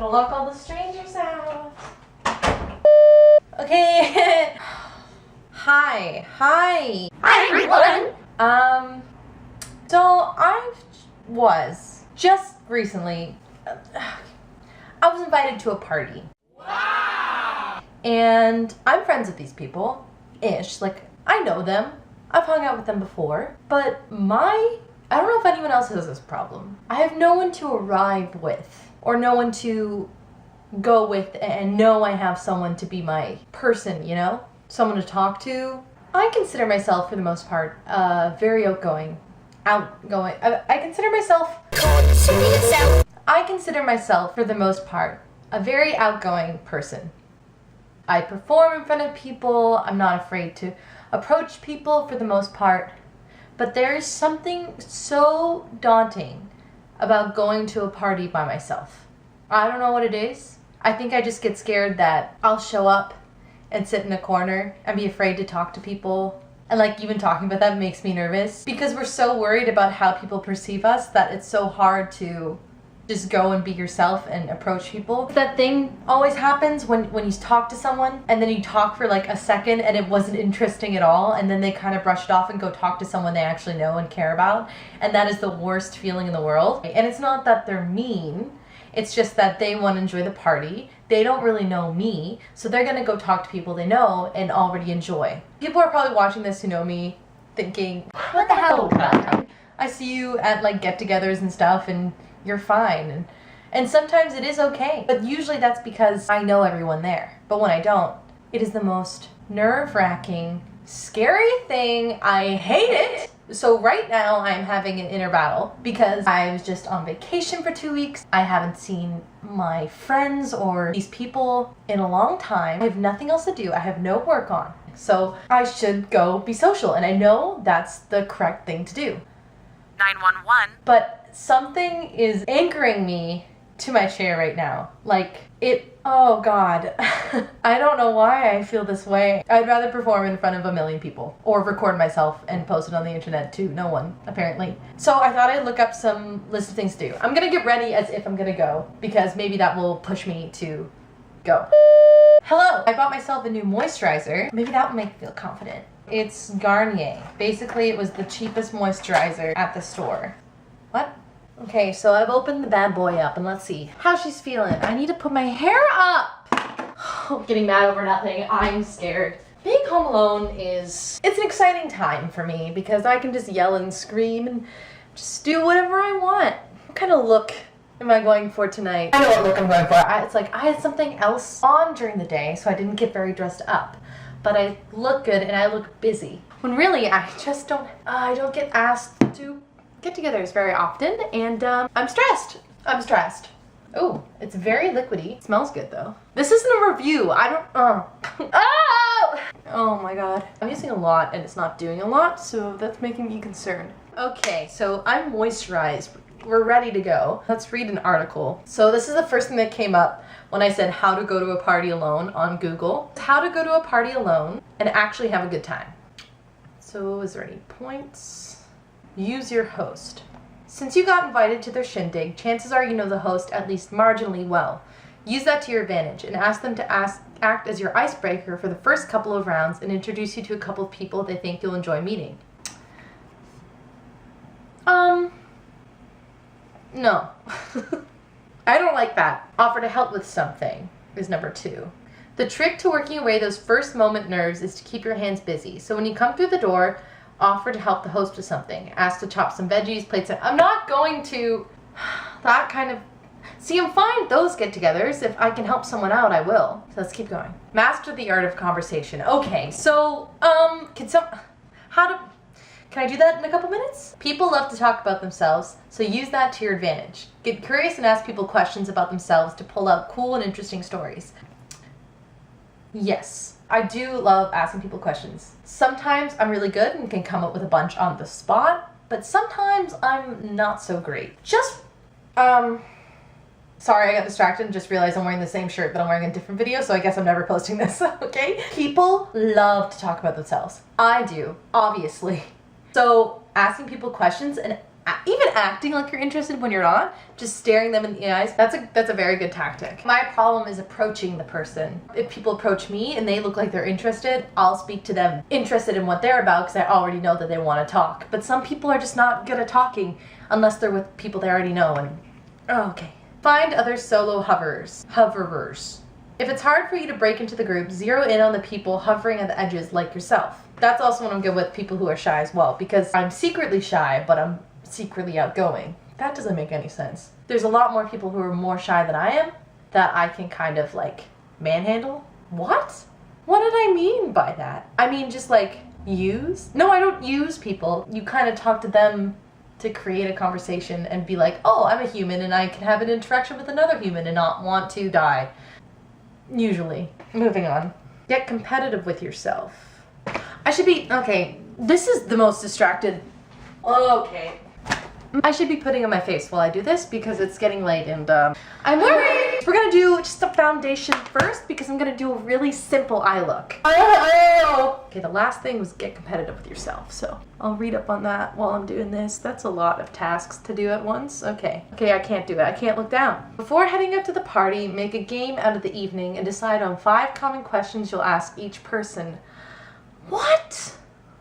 Gonna lock all the strangers out. Okay. Hi. Hi, everyone! So I was just recently, I was invited to a party. Wow! And I'm friends with these people, ish. Like, I know them. I've hung out with them before. But I don't know if anyone else has this problem. I have no one to arrive with, or no one to go with and know I have someone to be my person, you know? Someone to talk to. I consider myself, for the most part, very outgoing. I consider myself, for the most part, a very outgoing person. I perform in front of people. I'm not afraid to approach people for the most part. But there is something so daunting about going to a party by myself. I don't know what it is. I think I just get scared that I'll show up and sit in a corner and be afraid to talk to people. And like, even talking about that makes me nervous because we're so worried about how people perceive us that it's so hard to just go and be yourself and approach people. That thing always happens when you talk to someone and then you talk for like a second and it wasn't interesting at all, and then they kind of brush it off and go talk to someone they actually know and care about, and that is the worst feeling in the world. And it's not that they're mean, it's just that they want to enjoy the party. They don't really know me, so they're gonna go talk to people they know and already enjoy. People are probably watching this who know me thinking, what the hell? I see you at like get-togethers and stuff and you're fine. And sometimes it is okay, but usually that's because I know everyone there. But when I don't, it is the most nerve-wracking, scary thing. I hate it. So right now I'm having an inner battle because I was just on vacation for 2 weeks. I haven't seen my friends or these people in a long time. I have nothing else to do. I have no work on. So I should go be social, and I know that's the correct thing to do. 911. But something is anchoring me to my chair right now. Oh God. I don't know why I feel this way. I'd rather perform in front of 1 million people or record myself and post it on the internet to no one, apparently. So I thought I'd look up some list of things to do. I'm gonna get ready as if I'm gonna go because maybe that will push me to go. Hello, I bought myself a new moisturizer. Maybe that will make me feel confident. It's Garnier. Basically, it was the cheapest moisturizer at the store. What? Okay, so I've opened the bad boy up and let's see how she's feeling. I need to put my hair up. Oh, getting mad over nothing. I'm scared. Being home alone it's an exciting time for me because I can just yell and scream and just do whatever I want. What kind of look am I going for tonight? I know what look I'm going for. It's like I had something else on during the day, so I didn't get very dressed up. But I look good and I look busy. When really I just don't get asked to get-togethers very often, and I'm stressed. Oh, it's very liquidy. It smells good though. This isn't a review. Oh! Oh my God. I'm using a lot and it's not doing a lot, so that's making me concerned. Okay, so I'm moisturized. We're ready to go. Let's read an article. So this is the first thing that came up when I said how to go to a party alone on Google. How to go to a party alone and actually have a good time. So is there any points? Use your host. Since you got invited to their shindig, chances are you know the host at least marginally well. Use that to your advantage and ask them to act as your icebreaker for the first couple of rounds and introduce you to a couple of people they think you'll enjoy meeting. No. I don't like that. Offer to help with something is number 2. The trick to working away those first moment nerves is to keep your hands busy. So when you come through the door, offer to help the host with something. Ask to chop some veggies, plate some... I'm not going to... That kind of... See, I'm fine with those get-togethers. If I can help someone out, I will. So let's keep going. Master the art of conversation. Okay, so, Can I do that in a couple minutes? People love to talk about themselves, so use that to your advantage. Get curious and ask people questions about themselves to pull out cool and interesting stories. Yes, I do love asking people questions. Sometimes I'm really good and can come up with a bunch on the spot, but sometimes I'm not so great. Sorry, I got distracted and just realized I'm wearing the same shirt that I'm wearing in a different video, so I guess I'm never posting this, okay? People love to talk about themselves. I do, obviously. So asking people questions and even acting like you're interested when you're not, just staring them in the eyes, that's a very good tactic. My problem is approaching the person. If people approach me and they look like they're interested, I'll speak to them interested in what they're about because I already know that they want to talk. But some people are just not good at talking unless they're with people they already know. And okay. Find other solo hoverers. If it's hard for you to break into the group, zero in on the people hovering at the edges like yourself. That's also when I'm good with people who are shy as well, because I'm secretly shy, but I'm secretly outgoing. That doesn't make any sense. There's a lot more people who are more shy than I am that I can kind of like manhandle. What? What did I mean by that? I mean just like use? No, I don't use people. You kind of talk to them to create a conversation and be like, oh, I'm a human and I can have an interaction with another human and not want to die. Usually. Moving on. Get competitive with yourself. I should be, okay, this is the most distracted. Okay. I should be putting on my face while I do this because it's getting late and I'm worried. We're gonna do just a foundation first because I'm gonna do a really simple eye look. Okay, the last thing was get competitive with yourself, so I'll read up on that while I'm doing this. That's a lot of tasks to do at once. Okay, I can't do it. I can't look down. Before heading up to the party, make a game out of the evening and decide on 5 common questions you'll ask each person. What?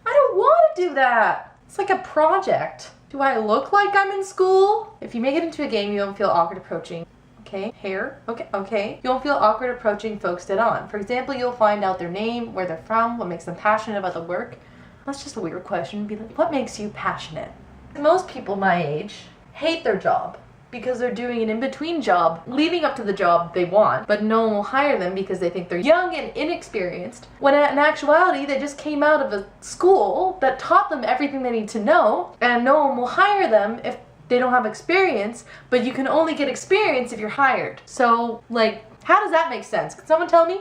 I don't want to do that. It's like a project. Do I look like I'm in school? If you make it into a game, you won't feel awkward approaching. Okay, hair. Okay. You won't feel awkward approaching folks dead on. For example, you'll find out their name, where they're from, what makes them passionate about the work. That's just a weird question. Be like, what makes you passionate? Most people my age hate their job because they're doing an in-between job leading up to the job they want, but no one will hire them because they think they're young and inexperienced, when in actuality they just came out of a school that taught them everything they need to know, and no one will hire them if they don't have experience, but you can only get experience if you're hired. So, like, how does that make sense? Can someone tell me?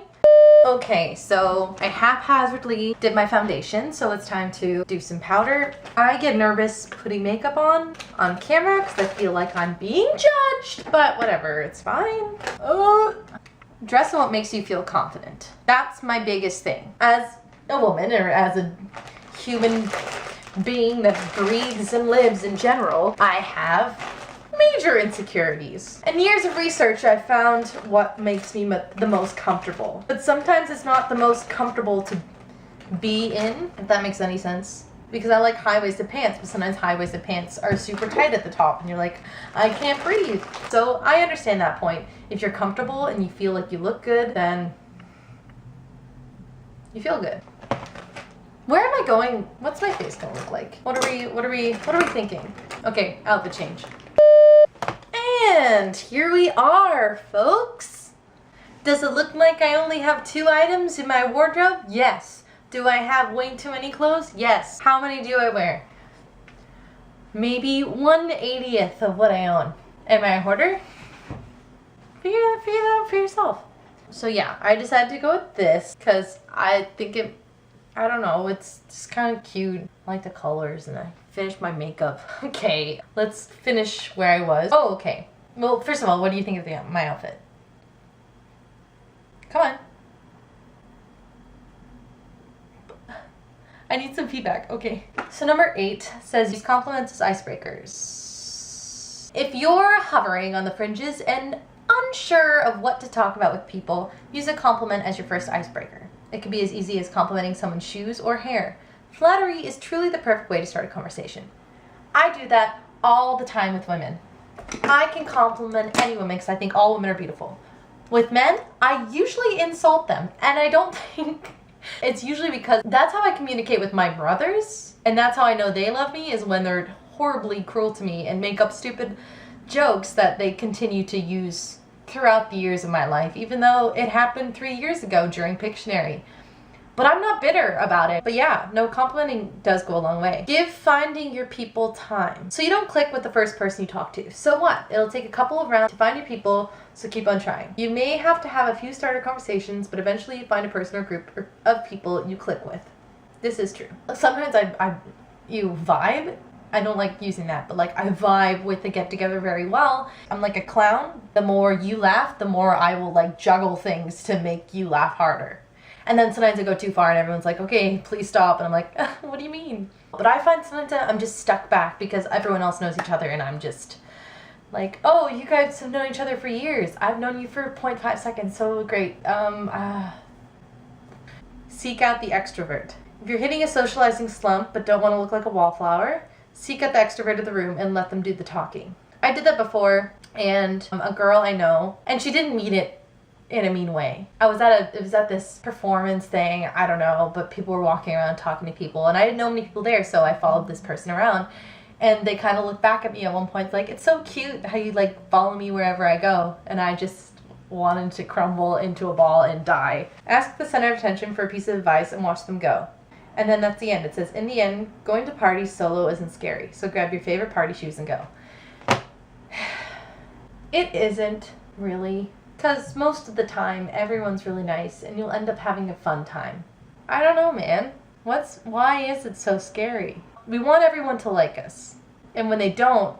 Okay, so I haphazardly did my foundation, so it's time to do some powder. I get nervous putting makeup on camera because I feel like I'm being judged, but whatever, it's fine. Dress in what makes you feel confident. That's my biggest thing. As a woman, or as a human being that breathes and lives in general, I have major insecurities. In years of research, I found what makes me the most comfortable. But sometimes it's not the most comfortable to be in, if that makes any sense. Because I like high-waisted pants, but sometimes high-waisted pants are super tight at the top, and you're like, I can't breathe. So I understand that point. If you're comfortable and you feel like you look good, then you feel good. Where am I going? What's my face gonna look like? What are we thinking? Okay, outfit change. And here we are, folks. Does it look like I only have 2 items in my wardrobe? Yes. Do I have way too many clothes? Yes. How many do I wear? Maybe 1/80th of what I own. Am I a hoarder? Figure that out for yourself. So yeah, I decided to go with this because I think I don't know, it's just kind of cute. I like the colors, and I finished my makeup. Okay, let's finish where I was. Oh, okay. Well, first of all, what do you think of my outfit? Come on. I need some feedback. Okay. So number 8 says use compliments as icebreakers. If you're hovering on the fringes and unsure of what to talk about with people, use a compliment as your first icebreaker. It could be as easy as complimenting someone's shoes or hair. Flattery is truly the perfect way to start a conversation. I do that all the time with women. I can compliment any woman because I think all women are beautiful. With men, I usually insult them, and I don't think it's usually because that's how I communicate with my brothers, and that's how I know they love me, is when they're horribly cruel to me and make up stupid jokes that they continue to use throughout the years of my life, even though it happened 3 years ago during Pictionary. But I'm not bitter about it. But yeah, no, complimenting does go a long way. Give finding your people time. So you don't click with the first person you talk to. So what? It'll take a couple of rounds to find your people, so keep on trying. You may have to have a few starter conversations, but eventually you find a person or group of people you click with. This is true. Sometimes you vibe. I don't like using that, but like I vibe with the get together very well. I'm like a clown. The more you laugh, the more I will like juggle things to make you laugh harder. And then sometimes I go too far and everyone's like, okay, please stop. And I'm like, what do you mean? But I find sometimes I'm just stuck back because everyone else knows each other and I'm just like, oh, you guys have known each other for years. I've known you for 0.5 seconds. So great. Seek out the extrovert. If you're hitting a socializing slump but don't want to look like a wallflower, seek out the extrovert of the room and let them do the talking. I did that before, and a girl I know, and she didn't mean it in a mean way. It was at this performance thing, I don't know, but people were walking around talking to people, and I didn't know many people there, so I followed this person around, and they kind of looked back at me at one point, like, it's so cute how you, like, follow me wherever I go, and I just wanted to crumble into a ball and die. Ask the center of attention for a piece of advice and watch them go. And then that's the end. It says, in the end, going to parties solo isn't scary, so grab your favorite party shoes and go. It isn't, really. Because most of the time, everyone's really nice, and you'll end up having a fun time. I don't know, man. Why is it so scary? We want everyone to like us. And when they don't,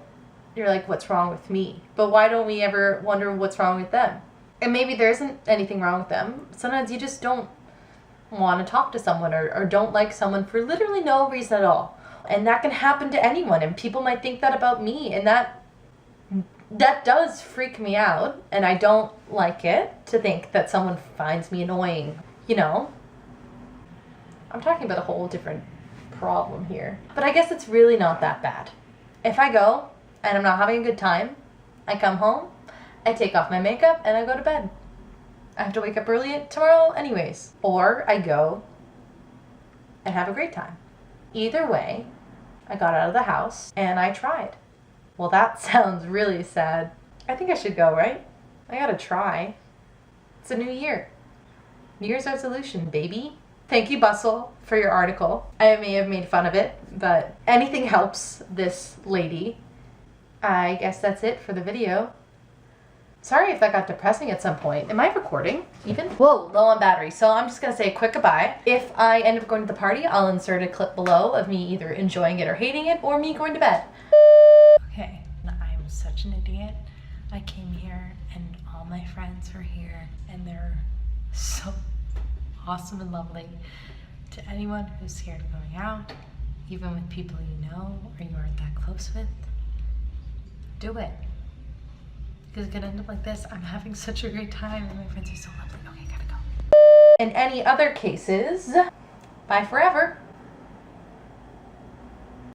you're like, what's wrong with me? But why don't we ever wonder what's wrong with them? And maybe there isn't anything wrong with them. Sometimes you just don't want to talk to someone or don't like someone for literally no reason at all. And that can happen to anyone, and people might think that about me, and that does freak me out, and I don't like it to think that someone finds me annoying, you know? I'm talking about a whole different problem here. But I guess it's really not that bad. If I go and I'm not having a good time, I come home, I take off my makeup, and I go to bed. I have to wake up early tomorrow anyways. Or I go and have a great time. Either way, I got out of the house and I tried. Well, that sounds really sad. I think I should go, right? I gotta try. It's a new year. New Year's resolution, baby. Thank you, Bustle, for your article. I may have made fun of it, but anything helps this lady. I guess that's it for the video. Sorry if that got depressing at some point. Am I recording even? Whoa, low on battery. So I'm just gonna say a quick goodbye. If I end up going to the party, I'll insert a clip below of me either enjoying it or hating it, or me going to bed. Okay, I'm such an idiot. I came here and all my friends are here and they're so awesome and lovely. To anyone who's scared of going out, even with people you know or you aren't that close with, do it. Because it could end up like this. I'm having such a great time and my friends are so lovely. Okay, gotta go. In any other cases, bye forever.